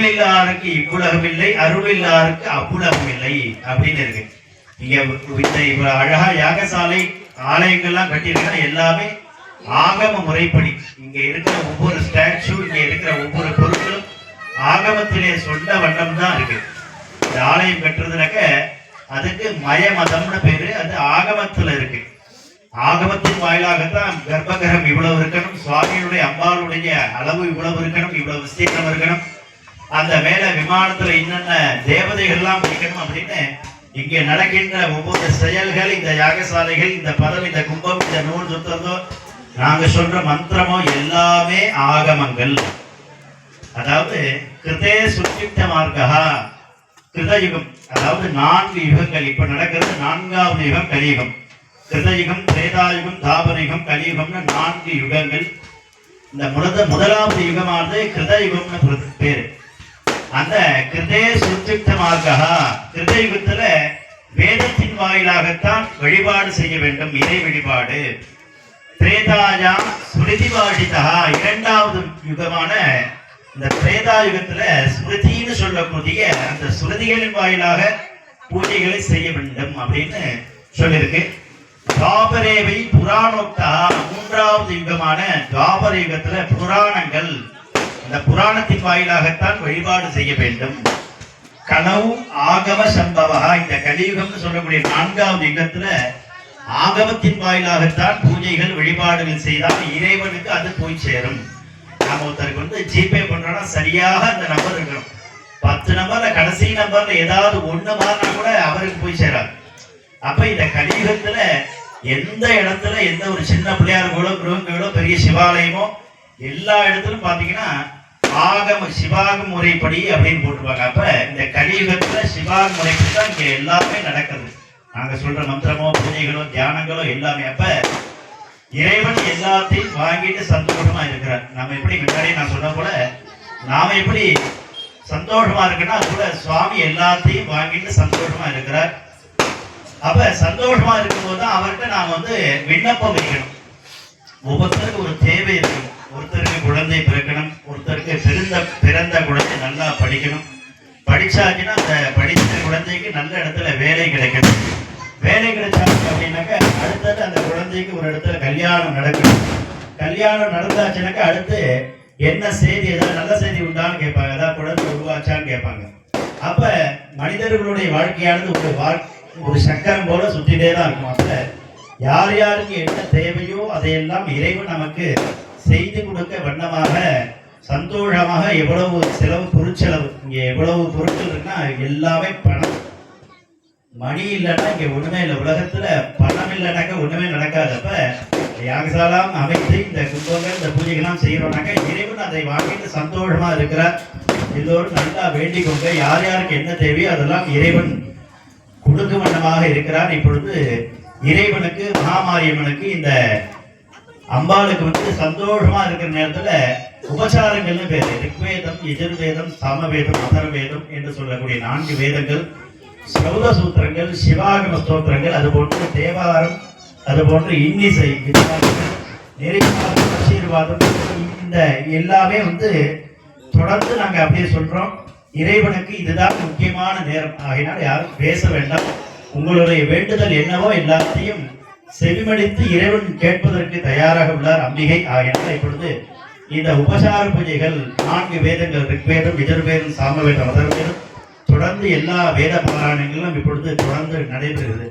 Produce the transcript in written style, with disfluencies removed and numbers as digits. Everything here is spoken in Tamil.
அருள் இல்லாருக்கு இவ்வுலகம் இல்லை, அருள் இல்லாருக்கு அவ்வுலகம் இல்லை அப்படின்னு இருக்கு. இங்க இந்த அழகா யாகசாலை ஆலயங்கள்லாம் கட்டியிருக்கா எல்லாமே ஆகம முறைப்படி. இங்க இருக்கிற ஒவ்வொரு ஸ்டாச்சு, இங்க இருக்கிற ஒவ்வொரு பொருட்களும் ஆகமத்திலே சொன்ன வண்ணம் தான் இருக்கு. இந்த ஆலயம் கட்டுறதுனாக்க அதுக்கு மயமதம்னு பேரு. அது ஆகமத்துல இருக்கு. ஆகமத்தின் வாயிலாகத்தான் கர்ப்பகிரகம் இவ்வளவு இருக்கணும், சுவாமியுடைய அம்பாளுடைய அளவு இவ்வளவு இருக்கணும், இவ்வளவு விஸ்தீர்ணம் இருக்கணும், அந்த மேல விமானத்துல என்னென்ன தேவதைகள் எல்லாம் இருக்கணும் அப்படின்னு இங்கே நடக்கின்ற ஒவ்வொரு செயல்கள், இந்த யாகசாலைகள், இந்த பதம், இந்த கும்பம், இந்த நூல் சுத்தமோ நாங்க சொல்ற மந்திரமோ எல்லாமே ஆகமங்கள். அதாவது கிருதே சுத்தித்த மார்க்கா, கிருதயுகம், அதாவது 4 யுகங்கள். இப்ப நடக்கிறது 4வது யுகம் கலியுகம். கிருதயுகம், திரேதாயுகம், தாபரயுகம், கலியுகம்னு 4 யுகங்கள். இந்த முதலாவது யுகமானது கிருதயுகம்னு பேரு. அந்த கிருதே சுத்தித்த மார்க்கா, கிருதயுகத்துல வேதத்தின் வாயிலாகத்தான் வழிபாடு செய்ய வேண்டும், இறை வழிபாடு. திரேதாயா ஸ்மிருதி பாடிதா, 2வது யுகமான இந்த திரேதா யுகத்துல ஸ்மிருதின்னு சொல்லக்கூடிய அந்த ஸ்மிருதிகளின் வாயிலாக பூஜைகளை செய்ய வேண்டும் அப்படின்னு சொல்லியிருக்கு. துவாபரேவை புராணோக்தா, 3வது யுகமான துவாபர யுகத்துல புராணங்கள், இந்த புராணத்தின் வாயிலாகத்தான் வழிபாடு செய்ய வேண்டும். கனவு ஆகம சம்பவா, இந்த கலியுகம்னு சொல்லக்கூடிய 4வது யுகத்துல ஆகமத்தின் வாயிலாகத்தான் பூஜைகள் வழிபாடுகள் செய்தால் இறைவனுக்கு அது போய் சேரும். நாம ஒருத்தருக்கு ஜிபே பண்றோம்னா சரியாக அந்த நம்பர் இருக்கணும். 10 நம்பர்ல கடைசி நம்பர்ல ஏதாவது ஒண்ணு மாறினா கூட அவருக்கு போய் சேராது. அப்ப இந்த கலியுகத்துல எந்த இடத்துல எந்த ஒரு சின்ன பிள்ளையார் கூட கிரகங்களோ பெரிய சிவாலயமோ எல்லா இடத்துலும் பாத்தீங்கன்னா ஆகம சிவாக முறைப்படி அப்படின்னு போட்டுருவாங்க. அப்ப இந்த கலியுகத்துல சிவாக முறைப்படி தான் இங்க எல்லாமே நடக்குது. நாங்க சொல்ற மந்திரமோ பூஜைகளோ தியானங்களோ எல்லாமே. அப்ப இறைவன் எல்லாத்தையும் வாங்கிட்டு சந்தோஷமா இருக்கிறார். நம்ம எப்படி முன்னாடியே நான் சொன்ன போல நாம எப்படி சந்தோஷமா இருக்குன்னா அது கூட சுவாமி எல்லாத்தையும் வாங்கிட்டு சந்தோஷமா இருக்கிறார். அப்ப சந்தோஷமா இருக்கும்போது தான் அவர்கிட்ட நாம விண்ணப்பம் வைக்கணும். ஒவ்வொருத்தருக்கு ஒரு தேவை இருக்கணும். ஒருத்தருக்கு குழந்தை பிறக்கணும், ஒருத்தருக்கு பிறந்த குழந்தை நல்லா படிக்கணும், படிச்சாச்சுன்னா அந்த படித்த குழந்தைக்கு நல்ல இடத்துல வேலை கிடைக்கணும். வேலை கிடைச்சாங்க அப்படின்னாக்க அடுத்தது அந்த குழந்தைக்கு ஒரு இடத்துல கல்யாணம் நடக்கணும். கல்யாணம் நடந்தாச்சுனாக்க அடுத்து என்ன செய்தி, ஏதாவது நல்ல செய்தி உண்டான்னு கேட்பாங்க, ஏதாவது குழந்தை உருவாச்சான்னு கேட்பாங்க. அப்ப மனிதர்களுடைய வாழ்க்கையானது ஒரு சக்கரம் போல சுத்திட்டே தான் இருக்கும். அப்ப யார் யாருக்கு என்ன தேவையோ அதையெல்லாம் இறைவன் நமக்கு செய்து கொடுக்க வண்ணமாக சந்தோஷமாக. எவ்வளவு செலவு, பொருட்செலவு, இங்க எவ்வளவு பொருட்கள் இருக்குன்னா எல்லாமே பணம். மணி இல்லைன்னா இங்க ஒண்ணுமே இல்லை. உலகத்துல பணம் இல்லைனாக்க ஒண்ணுமே நடக்காது. அப்ப யாகசாலாம் அமைத்து இந்த கும்பங்கள் இந்த பூஜைகள்லாம் செய்யறோம்னாக்க இறைவன் அதை வாங்கிட்டு சந்தோஷமா இருக்கிறார். எல்லோரும் நல்லா வேண்டிக் கொண்டு யார் யாருக்கு என்ன தேவையோ அதெல்லாம் இறைவன் கொடுக்கும் வண்ணமாக இருக்கிறார். இப்பொழுது இறைவனுக்கு மகாமாரியம்மனுக்கு இந்த அம்பாளுக்கு சந்தோஷமா இருக்கிற நேரத்துல உபசாரங்கள்னு பேரு. ரிக்வேதம், யஜுர்வேதம், சாமவேதம், அதர்வேதம் என்று சொல்லக்கூடிய 4 வேதங்கள், சௌத சூத்திரங்கள், சிவாகம ஸ்தோத்திரங்கள், அது போன்று தேவாரம், அது போன்று இன்னிசை, நெறிவாதம், ஆசீர்வாதம், இந்த எல்லாமே தொடர்ந்து நாங்க அப்படியே சொல்றோம். இறைவனுக்கு இதுதான் முக்கியமான நேரம். ஆகினால் யாரும் பேச வேண்டாம். உங்களுடைய வேண்டுதல் என்னவோ எல்லாத்தையும் செவிமடித்து இறைவன் கேட்பதற்கு தயாராக உள்ளார் அம்பிகை. ஆகினால் இப்பொழுது இந்த உபசார பூஜைகள் 4 வேதங்கள், ரிக்வேதம், யஜுர்வேதம், சாமவேதம், அதர்வேதம், தொடர்ந்து எல்லா வேத பாராயணங்களும் இப்பொழுது தொடர்ந்து நடைபெறுகிறது.